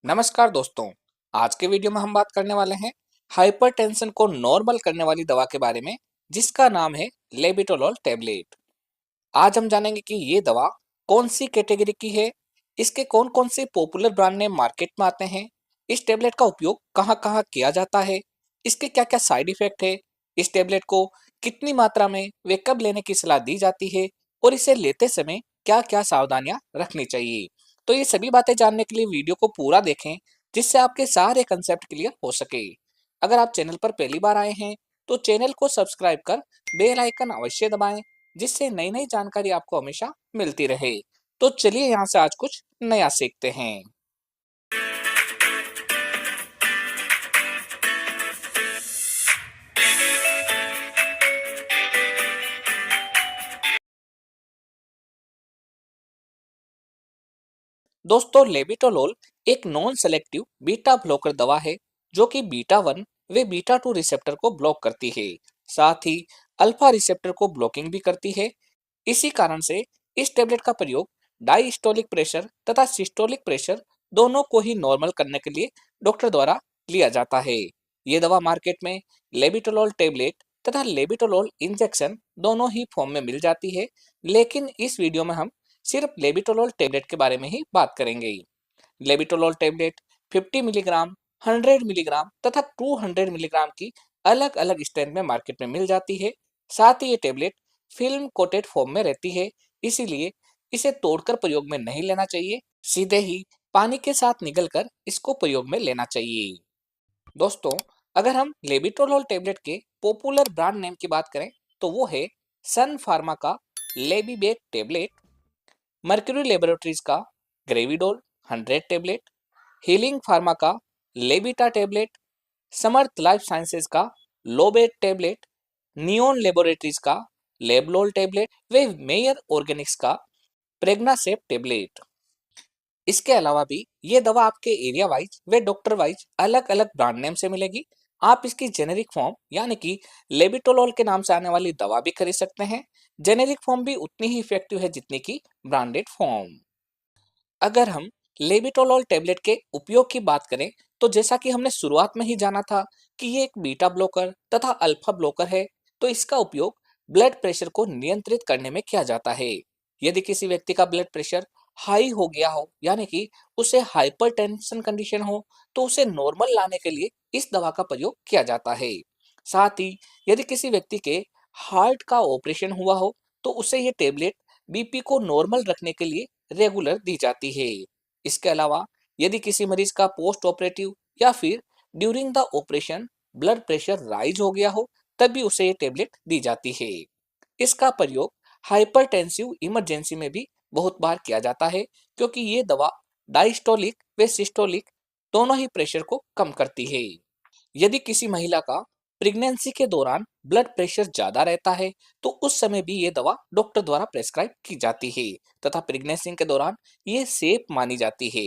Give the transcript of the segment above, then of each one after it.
नमस्कार दोस्तों। आज के वीडियो में हम बात करने वाले हैं हाइपरटेंशन को नॉर्मल करने वाली दवा के बारे में, जिसका नाम है लेबिटोलॉल टेबलेट। आज हम जानेंगे कि ये दवा कौन सी कैटेगरी की है, इसके कौन कौन से पॉपुलर ब्रांड नेम मार्केट में आते हैं, इस टेबलेट का उपयोग कहाँ कहाँ किया जाता है, इसके क्या क्या साइड इफेक्ट है, इस टेबलेट को कितनी मात्रा में वे कब लेने की सलाह दी जाती है और इसे लेते समय क्या क्या सावधानियां रखनी चाहिए। तो ये सभी बातें जानने के लिए वीडियो को पूरा देखें, जिससे आपके सारे कंसेप्ट क्लियर हो सके। अगर आप चैनल पर पहली बार आए हैं तो चैनल को सब्सक्राइब कर बेल आइकन अवश्य दबाएं, जिससे नई नई जानकारी आपको हमेशा मिलती रहे। तो चलिए यहाँ से आज कुछ नया सीखते हैं। दोस्तों, लेबिटोलोल एक नॉन सेलेक्टिव बीटा ब्लॉकर दवा है जो कि बीटा 1 व बीटा 2 रिसेप्टर को ब्लॉक करती है, साथ ही अल्फा रिसेप्टर को ब्लॉकिंग भी करती है। इसी कारण से इस टेबलेट का प्रयोग डायस्टोलिक प्रेशर तथा सिस्टोलिक प्रेशर दोनों को ही नॉर्मल करने के लिए डॉक्टर द्वारा लिया जाता है। ये दवा मार्केट में लेबिटोलोल टेबलेट तथा लेबिटोलोल इंजेक्शन दोनों ही फॉर्म में मिल जाती है, लेकिन इस वीडियो में हम सिर्फ लेबिटोलोल टेबलेट के बारे में ही बात करेंगे। लेबिटोलोल टेबलेट 50 मिलीग्राम, 100 मिलीग्राम तथा 200 मिलीग्राम की अलग अलग स्ट्रेंथ में मार्केट में मिल जाती है। साथ ही ये टेबलेट फिल्म कोटेड फॉर्म में रहती है, इसीलिए इसे तोड़कर प्रयोग में नहीं लेना चाहिए, सीधे ही पानी के साथ निगलकर इसको प्रयोग में लेना चाहिए। दोस्तों, अगर हम लेबिटोलोल टेबलेट के पॉपुलर ब्रांड नेम की बात करें तो वो है सन फार्मा का लेबीबेक टेबलेट, मर्क्यूरी लेबोरेटरीज का ग्रेविडोल 100 टेबलेट, हीलिंग फार्मा का लेबिटा टेबलेट, समर्थ लाइफ साइंसेज का लोबेट टेबलेट, नियोन लेबोरेटरीज का लेबलोल टेबलेट व मेयर ऑर्गेनिक्स का प्रेग्नासेप टेबलेट। इसके अलावा भी ये दवा आपके एरिया वाइज व डॉक्टर वाइज अलग अलग ब्रांड नेम से मिलेगी। आप इसकी जेनेरिक फॉर्म यानी कि लेबिटोलोल के नाम से आने वाली दवा भी खरीद सकते हैं। जेनेरिक फॉर्म भी उतनी ही इफेक्टिव है जितनी की ब्रांडेड फॉर्म। अगर हम लेबिटोलोल टेबलेट के उपयोग की बात करें तो जैसा कि हमने शुरुआत में ही जाना था कि ये एक बीटा ब्लॉकर तथा अल्फा ब्लॉकर है, तो इसका उपयोग ब्लड प्रेशर को नियंत्रित करने में किया जाता है। यदि किसी व्यक्ति का ब्लड प्रेशर हाई हो गया हो यानी कि उसे हाइपरटेंशन कंडीशन हो, तो उसे नॉर्मल लाने के लिए इस दवा का प्रयोग किया जाता है। साथ ही यदि किसी व्यक्ति के हार्ट का ऑपरेशन हुआ हो तो उसे ये टेबलेट बीपी को नॉर्मल रखने के लिए रेगुलर दी जाती है। इसके अलावा यदि किसी मरीज का पोस्ट ऑपरेटिव या फिर during the operation blood pressure rise हो गया हो, तब भी उसे ये टेबलेट दी जाती है। इसका प्रयोग हाइपरटेंसिव इमरजेंसी में भी बहुत बार किया जाता है, क्योंकि ये दवा डायस्टोलिक व सिस्टोलिक दोनों ही प्रेशर को कम करती है। यदि किसी महिला का प्रेगनेंसी के दौरान ब्लड प्रेशर ज्यादा रहता है तो उस समय भी ये दवा डॉक्टर द्वारा प्रेस्क्राइब की जाती है तथा प्रेगनेंसी के दौरान ये सेफ मानी जाती है।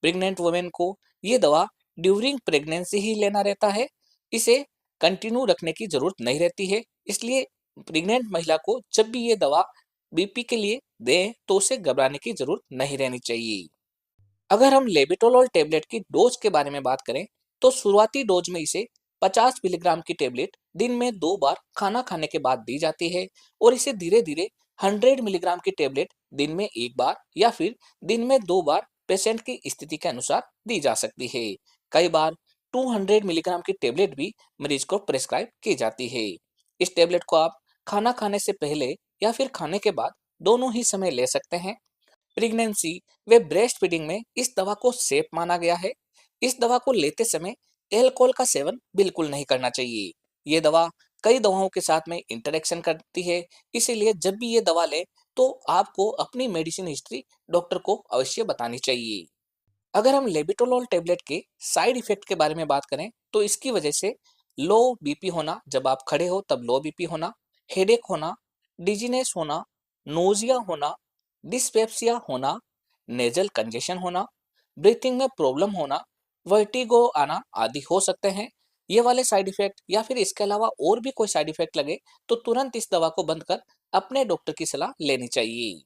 प्रेग्नेंट वुमेन को ये दवा ड्यूरिंग प्रेगनेंसी ही लेना रहता है, इसे कंटिन्यू रखने की जरूरत नहीं रहती है। इसलिए प्रेग्नेंट महिला को जब भी ये दवा बीपी के लिए दें तो उसे घबराने की जरूरत नहीं रहनी चाहिए। अगर हम लेबिटोलोल टेबलेट की डोज के बारे में बात करें तो शुरुआती डोज में इसे 50 मिलीग्राम की टेबलेट दिन में 2 बार खाना खाने के बाद दी जाती है और इसे धीरे धीरे 100 मिलीग्राम की टेबलेट दिन में 1 बार या फिर दिन में 2 बार पेशेंट की स्थिति के अनुसार दी जा सकती है। कई बार 200 मिलीग्राम की टेबलेट भी मरीज को प्रेस्क्राइब की जाती है। इस टेबलेट को आप खाना खाने से पहले या फिर खाने के बाद दोनों ही समय ले सकते हैं। प्रेगनेंसी व ब्रेस्ट फीडिंग में इस दवा को सेफ माना गया है। इस दवा को लेते समय एल्कोहल का सेवन बिल्कुल नहीं करना चाहिए। ये दवा कई दवाओं के साथ में इंटरेक्शन करती है, इसीलिए जब भी ये दवा लें तो आपको अपनी मेडिसिन हिस्ट्री डॉक्टर को अवश्य बतानी चाहिए। अगर हम लेबिटोलोल टेबलेट के साइड इफेक्ट के बारे में बात करें तो इसकी वजह से लो बीपी होना, जब आप खड़े हो तब लो बीपी होना, हेडेक होना, डिजीनेस होना, नोजिया होना, डिस्पेप्सिया होना, नेजल कंजेशन होना, ब्रीथिंग में प्रॉब्लम होना, वर्टिगो आना आदि हो सकते हैं। ये वाले साइड इफेक्ट या फिर इसके अलावा और भी कोई साइड इफेक्ट लगे तो तुरंत इस दवा को बंद कर अपने डॉक्टर की सलाह लेनी चाहिए।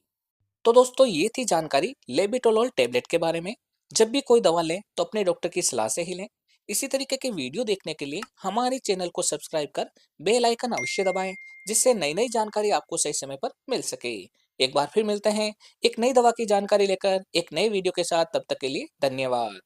तो दोस्तों, ये थी जानकारी लेबिटोलोल टेबलेट के बारे में। जब भी कोई दवा लें तो अपने डॉक्टर की सलाह से ही लें। इसी तरीके के वीडियो देखने के लिए हमारे चैनल को सब्सक्राइब कर बेल आइकन अवश्य दबाएं, जिससे नई नई जानकारी आपको सही समय पर मिल सके। एक बार फिर मिलते हैं एक नई दवा की जानकारी लेकर एक नए वीडियो के साथ। तब तक के लिए धन्यवाद।